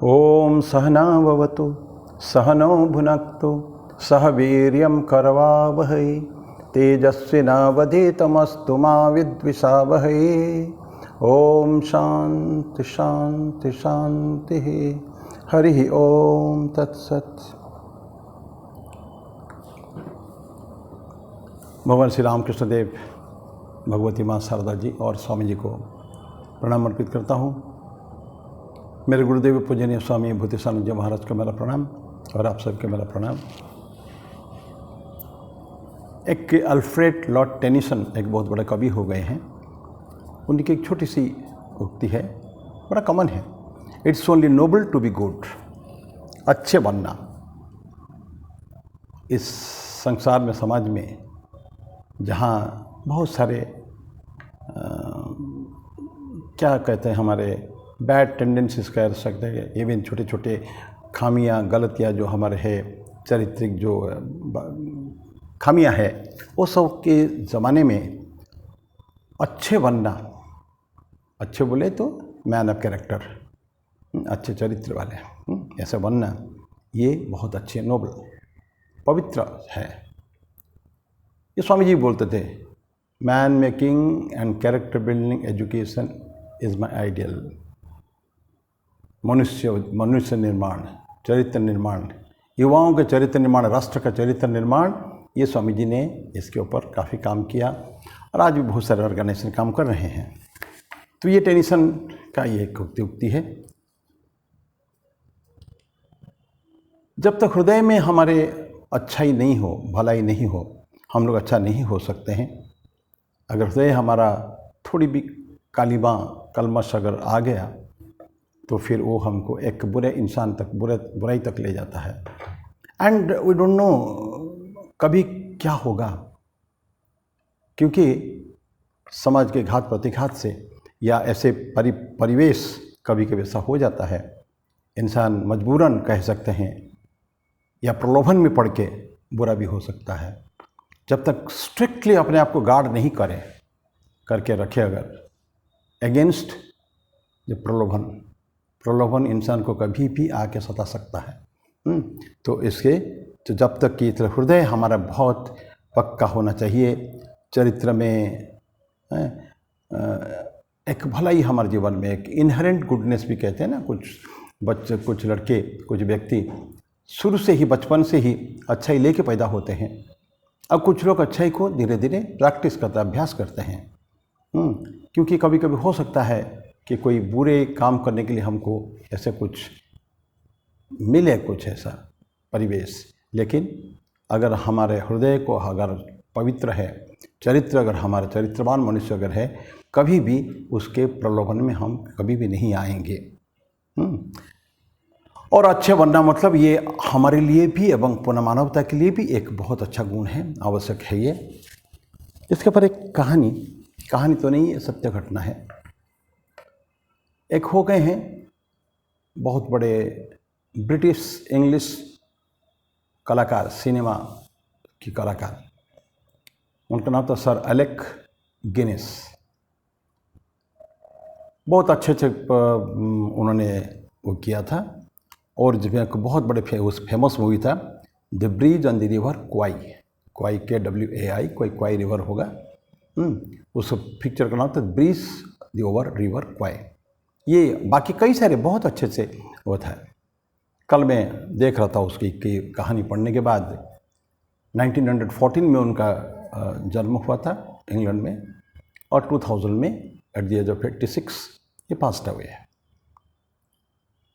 ओम सहना भवतु सहनौ भुनक्तु सह वीर्यं करवावहै तेजस्विनावधीतमस्तु मा विद्विषावहै। ओम शांति शांति शांति। हरि ओम तत्सत। भगवान श्री रामकृष्ण देव, भगवती माँ शारदा जी और स्वामी जी को प्रणाम अर्पित करता हूँ। मेरे गुरुदेव पूजनीय स्वामी भूतिशानंद जी महाराज को मेरा प्रणाम और आप सबके मेरा प्रणाम। एक अल्फ्रेड लॉर्ड टेनिसन एक बहुत बड़े कवि हो गए हैं। उनकी एक छोटी सी उक्ति है, बड़ा कॉमन है। It's only noble to be good. अच्छे बनना। इस संसार में, समाज में, जहाँ बहुत सारे क्या कहते हैं, हमारे बैड टेंडेंसीज कह सकते हैं, इवन छोटे छोटे खामियां, गलतियां जो हमारे है, चारित्रिक जो खामियां है, वो सब के ज़माने में अच्छे बनना, अच्छे बोले तो मैन ऑफ कैरेक्टर, अच्छे चरित्र वाले ऐसे बनना, ये बहुत अच्छे, नोबल, पवित्र है। ये स्वामी जी बोलते थे, man making and character building education is my ideal. मनुष्य निर्माण, चरित्र निर्माण, युवाओं के चरित्र निर्माण, राष्ट्र का चरित्र निर्माण, ये स्वामी जी ने इसके ऊपर काफ़ी काम किया और आज भी बहुत सारे ऑर्गेनाइजेशन काम कर रहे हैं। तो ये टेनिसन का ये एक उक्ति है, जब तक हृदय में हमारे अच्छाई नहीं हो, भलाई नहीं हो, हम लोग अच्छा नहीं हो सकते हैं। अगर हृदय हमारा थोड़ी भी कालिमा, कलमश अगर आ गया तो फिर वो हमको एक बुरे इंसान तक, बुराई तक ले जाता है। एंड वी डोंट नो कभी क्या होगा, क्योंकि समाज के घात प्रतिघात से या ऐसे परिवेश कभी कभी ऐसा हो जाता है, इंसान मजबूरन कह सकते हैं या प्रलोभन में पड़ के बुरा भी हो सकता है। जब तक स्ट्रिक्टली अपने आप को गार्ड नहीं करके रखे, अगर अगेंस्ट जो प्रलोभन इंसान को कभी भी आके सता सकता है। तो इसके तो जब तक कि हृदय हमारा बहुत पक्का होना चाहिए, चरित्र में एक भलाई हमारे जीवन में, एक इनहेरेंट गुडनेस भी कहते हैं ना। कुछ बच्चे, कुछ लड़के, कुछ व्यक्ति शुरू से ही, बचपन से ही अच्छाई लेके पैदा होते हैं। अब कुछ लोग अच्छाई को धीरे धीरे प्रैक्टिस करते, अभ्यास करते हैं। क्योंकि कभी कभी हो सकता है कि कोई बुरे काम करने के लिए हमको ऐसे कुछ मिले, कुछ ऐसा परिवेश, लेकिन अगर हमारे हृदय को अगर पवित्र है, चरित्र अगर हमारा चरित्रवान मनुष्य अगर है, कभी भी उसके प्रलोभन में हम कभी भी नहीं आएंगे। और अच्छे बनना मतलब ये हमारे लिए भी एवं पूर्ण मानवता के लिए भी एक बहुत अच्छा गुण है, आवश्यक है ये। इसके ऊपर एक कहानी तो नहीं है, सत्य घटना है। एक हो गए हैं बहुत बड़े ब्रिटिश इंग्लिश कलाकार, सिनेमा की कलाकार, उनका नाम था सर एलेक गिनेस। बहुत अच्छे उन्होंने वो किया था, और जिसमें एक बहुत बड़े फेमस मूवी था the bridge on the river क्वाई, KWAI, कोई क्वाई रिवर होगा। उस पिक्चर का नाम था ब्रिज द ओवर रिवर क्वाई। ये बाकी कई सारे बहुत अच्छे से वो था। कल मैं देख रहा था उसकी कहानी पढ़ने के बाद, 1914 में उनका जन्म हुआ था इंग्लैंड में, और 2000 में एट द एज ऑफ 86 ये पास्ट अवे है।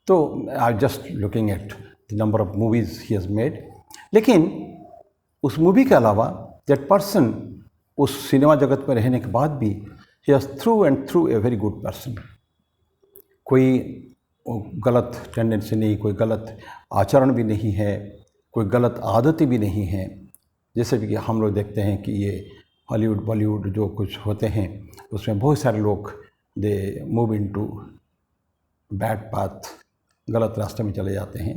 तो I just looking at the number of movies he has made. लेकिन उस मूवी के अलावा दैट पर्सन उस सिनेमा जगत में रहने के बाद भी he has through and through a very good person. कोई गलत टेंडेंसी नहीं, कोई गलत आचरण भी नहीं है, कोई गलत आदतें भी नहीं हैं। जैसे कि हम लोग देखते हैं कि ये हॉलीवुड बॉलीवुड जो कुछ होते हैं, उसमें बहुत सारे लोग they move into bad path, गलत रास्ते में चले जाते हैं।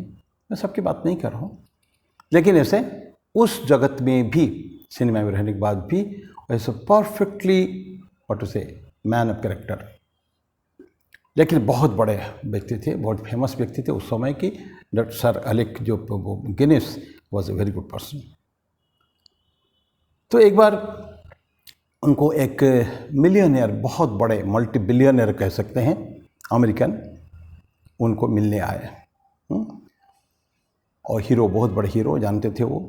मैं सबकी बात नहीं कर रहा हूँ, लेकिन ऐसे उस जगत में भी, सिनेमा में रहने के बाद भी, ऐसे परफेक्टली व्हाट टू से मैन ऑफ कैरेक्टर, लेकिन बहुत बड़े व्यक्ति थे, बहुत फेमस व्यक्ति थे उस समय की। डॉक्टर सर अलेक जो Guinness was a very good person. तो एक बार उनको एक मिलियनियर, बहुत बड़े मल्टी बिलियनियर कह सकते हैं, अमेरिकन, उनको मिलने आए। और हीरो, बहुत बड़े हीरो जानते थे वो।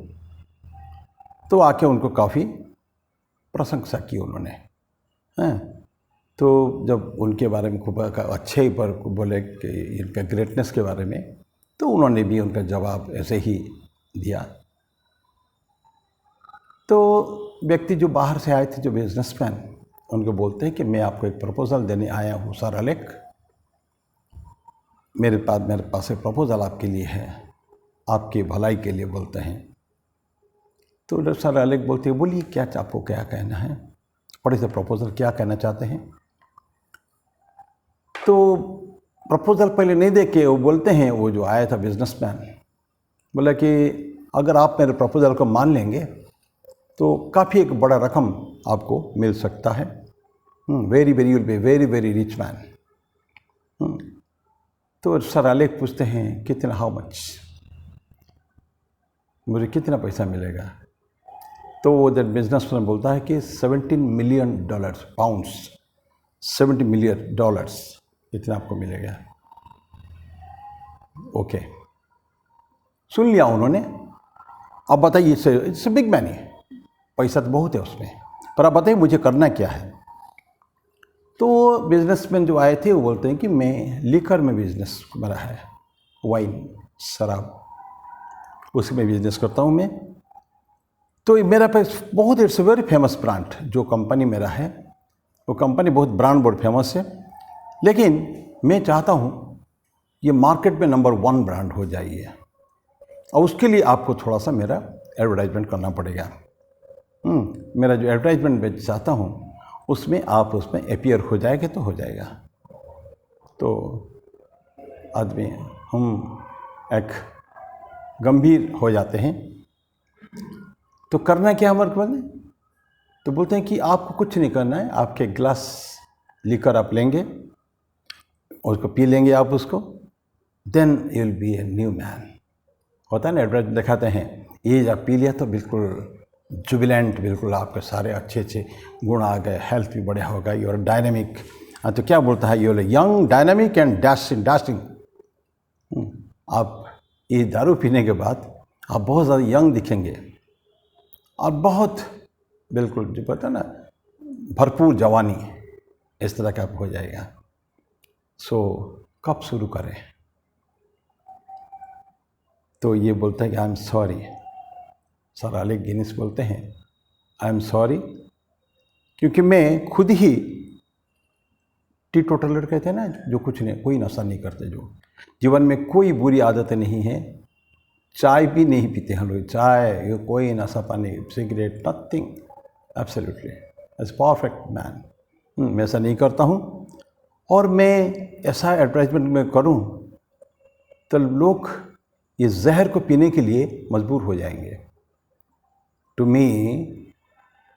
तो आके उनको काफ़ी प्रशंसा की उन्होंने। हैं, तो जब उनके बारे में खूब अच्छे ही पर बोले कि इनका ग्रेटनेस के बारे में, तो उन्होंने भी उनका जवाब ऐसे ही दिया। तो व्यक्ति जो बाहर से आए थे, जो बिजनेसमैन, उनको बोलते हैं कि मैं आपको एक प्रपोज़ल देने आया हूँ सर अलेक, मेरे पास एक प्रपोज़ल आपके लिए है, आपकी भलाई के लिए बोलते हैं। तो डॉक्टर सर अलेक बोलते हैं, बोलिए क्या आपको क्या कहना है, बड़े से प्रपोज़ल क्या कहना चाहते हैं। तो प्रपोज़ल पहले नहीं दे के वो बोलते हैं, वो जो आया था बिजनेसमैन, बोला कि अगर आप मेरे प्रपोज़ल को मान लेंगे तो काफ़ी एक बड़ा रकम आपको मिल सकता है। Very very will be very very rich man. तो सर अलेक पूछते हैं कितना, हाउ मच, मुझे कितना पैसा मिलेगा। तो वो जब बिजनेसमैन बोलता है कि $17 मिलियन पाउंड्स, $70 मिलियन इतना आपको मिलेगा। ओके, सुन लिया उन्होंने। अब बताइए, इट्स बिग मनी, पैसा तो बहुत है उसमें, पर अब बताइए मुझे करना क्या है। तो बिजनेसमैन जो आए थे वो बोलते हैं कि मैं लिकर में बिजनेस मेरा है, वाइन, शराब, उसमें बिजनेस करता हूँ मैं। तो मेरा पास बहुत, इट्स वेरी फेमस ब्रांड, जो कंपनी मेरा है वो कंपनी बहुत ब्रांड बहुत फेमस है, लेकिन मैं चाहता हूँ ये मार्केट में नंबर 1 ब्रांड हो जाइए, और उसके लिए आपको थोड़ा सा मेरा एडवर्टाइजमेंट करना पड़ेगा। मेरा जो एडवर्टाइजमेंट मैं चाहता हूँ उसमें आप उसमें अपीयर हो जाएगा तो हो जाएगा। तो आदमी हम एक गंभीर हो जाते हैं। तो करना क्या हमारे को, तो बोलते हैं कि आपको कुछ नहीं करना है, आपके ग्लास लेकर आप लेंगे और उसको पी लेंगे आप उसको, then you will be a new man. होता है ना, एडवर्टाइज दिखाते हैं, ये जब पी लिया तो बिल्कुल जुबिलेंट, बिल्कुल आपके सारे अच्छे अच्छे गुण आ गए, हेल्थ भी बढ़िया होगा, यूर डायनेमिक। तो क्या बोलता है, you're young, dynamic and dashing. आप ये दारू पीने के बाद आप बहुत ज़्यादा यंग दिखेंगे और बहुत बिल्कुल जो पता है ना, भरपूर जवानी, इस तरह का हो जाएगा। सो कब शुरू करें। तो ये बोलता है कि I am sorry, sir Alec Guinness बोलते हैं आई एम सॉरी, क्योंकि मैं खुद ही टीटोटलर कहते हैं ना, जो कुछ नहीं, कोई नशा नहीं करते, जो जीवन में कोई बुरी आदतें नहीं है, चाय भी नहीं पीते हम लोग, चाय, ये कोई नशा पानी, cigarette, nothing, absolutely as perfect man. मैं ऐसा नहीं करता हूँ, और मैं ऐसा एडवर्टाइजमेंट में करूँ तो लोग ये जहर को पीने के लिए मजबूर हो जाएंगे। To me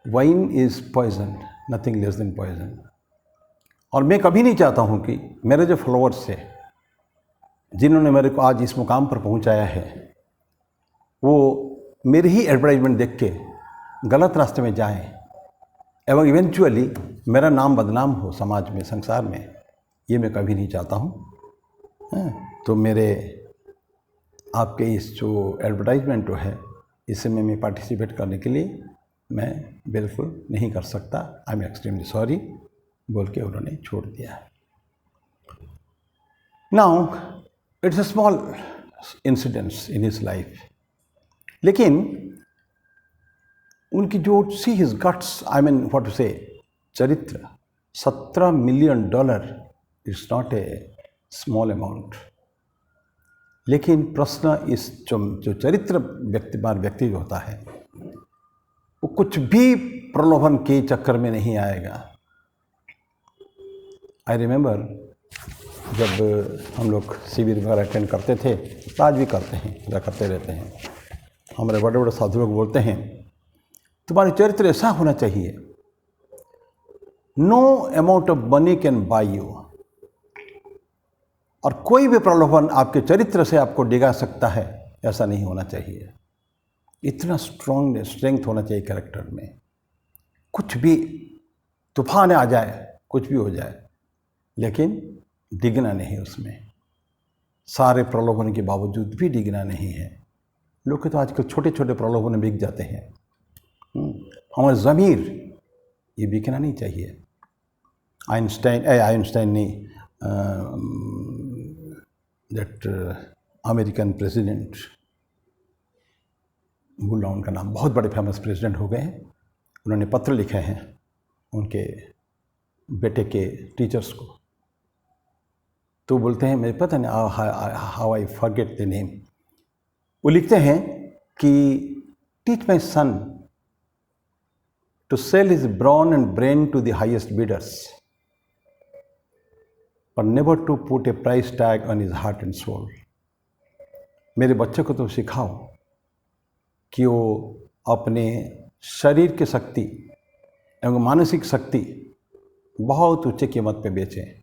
wine is poison, nothing less than poison. और मैं कभी नहीं चाहता हूँ कि मेरे जो फॉलोअर्स हैं, जिन्होंने मेरे को आज इस मुकाम पर पहुँचाया है, वो मेरे ही एडवर्टाइजमेंट देख के गलत रास्ते में जाएं एवं इवेंचुअली मेरा नाम बदनाम हो समाज में, संसार में। ये मैं कभी नहीं चाहता हूँ। तो मेरे आपके इस जो एडवर्टाइजमेंट जो है, इसमें मैं पार्टिसिपेट करने के लिए मैं बिल्कुल नहीं कर सकता, आई एम एक्सट्रीमली सॉरी बोल के उन्होंने छोड़ दिया। Now it's a small incidents in his life, लेकिन उनकी जो see his guts, I mean what to say, चरित्र, $17 million it's not a small amount. लेकिन प्रश्न इस जो चरित्र व्यक्ति जो होता है, वो कुछ भी प्रलोभन के चक्कर में नहीं आएगा। आई रिमेंबर जब हम लोग शिविर वगैरह अटेंड करते थे, आज भी करते हैं या करते रहते हैं, हमारे बड़े बड़े साधु लोग बोलते हैं तुम्हारी चरित्र ऐसा होना चाहिए, no amount of money can buy you, और कोई भी प्रलोभन आपके चरित्र से आपको डिगा सकता है, ऐसा नहीं होना चाहिए। इतना स्ट्रेंथ होना चाहिए कैरेक्टर में। कुछ भी तूफान आ जाए, कुछ भी हो जाए, लेकिन डिगना नहीं उसमें। सारे प्रलोभन के बावजूद भी डिगना नहीं है। लोग तो आजकल छोटे छोटे प्रलोभन में बिक जाते हैं। हमारा ज़मीर ये बिकना नहीं चाहिए। आइंस्टाइन नहीं, दैट अमेरिकन प्रेसिडेंट, भूल रहा हूँ उनका नाम, बहुत बड़े फेमस प्रेसिडेंट हो गए हैं। उन्होंने पत्र लिखे हैं उनके बेटे के टीचर्स को, तो बोलते हैं, मुझे पता नहीं how I forget the name. वो लिखते हैं कि teach my son to sell his brawn and brain to the highest bidders, पर never to put a price tag on his heart and soul. मेरे बच्चे को तो सिखाओ कि वो अपने शरीर की शक्ति एवं मानसिक शक्ति बहुत उच्च कीमत पे बेचें,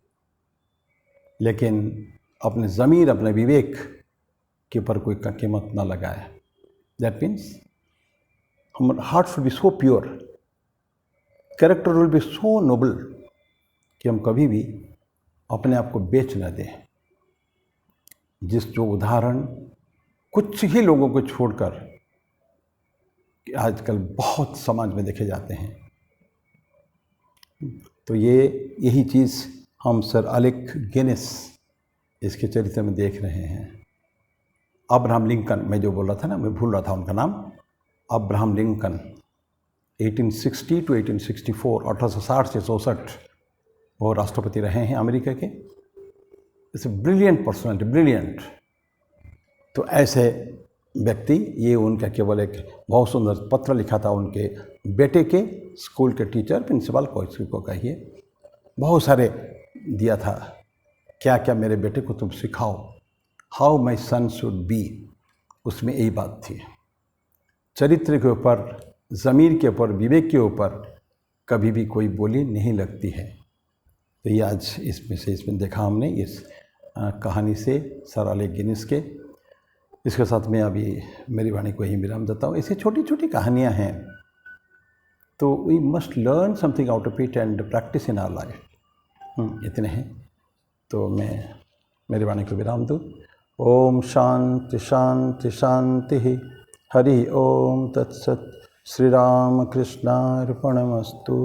लेकिन अपने ज़मीर, अपने विवेक के ऊपर कोई कीमत ना लगाए। दैट मीन्स हमारा heart should be so pure, character will be so noble कि हम कभी भी अपने आप को बेच न दें। जो उदाहरण कुछ ही लोगों को छोड़कर आजकल बहुत समाज में देखे जाते हैं, तो यही चीज़ हम सर अलेक गिनेस इसके चरित्र में देख रहे हैं। अब्राहम लिंकन, मैं जो बोल रहा था ना, मैं भूल रहा था उनका नाम, अब्राहम लिंकन 1860 to 1864, 1860 से 1864 वो राष्ट्रपति रहे हैं अमेरिका के। It's a brilliant personality, brilliant. तो ऐसे व्यक्ति, ये उनका केवल एक बहुत सुंदर पत्र लिखा था उनके बेटे के स्कूल के टीचर, प्रिंसिपल को कहिए, बहुत सारे दिया था, क्या क्या मेरे बेटे को तुम सिखाओ, how my son should be. उसमें यही बात थी, चरित्र के ऊपर, ज़मीर के ऊपर, विवेक के ऊपर कभी भी कोई बोली नहीं लगती है। तो ये आज इसमें देखा हमने इस कहानी से, सर अलेक गिनेस के। इसके साथ मैं अभी मेरी वाणी को ही विराम देता हूँ। ऐसी छोटी छोटी कहानियाँ हैं, तो we must learn something out of it and practise in our life. इतने हैं, तो मैं मेरी वाणी को विराम दूँ। ओम शांति शांति शांति। हरि ओम तत्सत। श्री राम कृष्णार्पणमस्तु।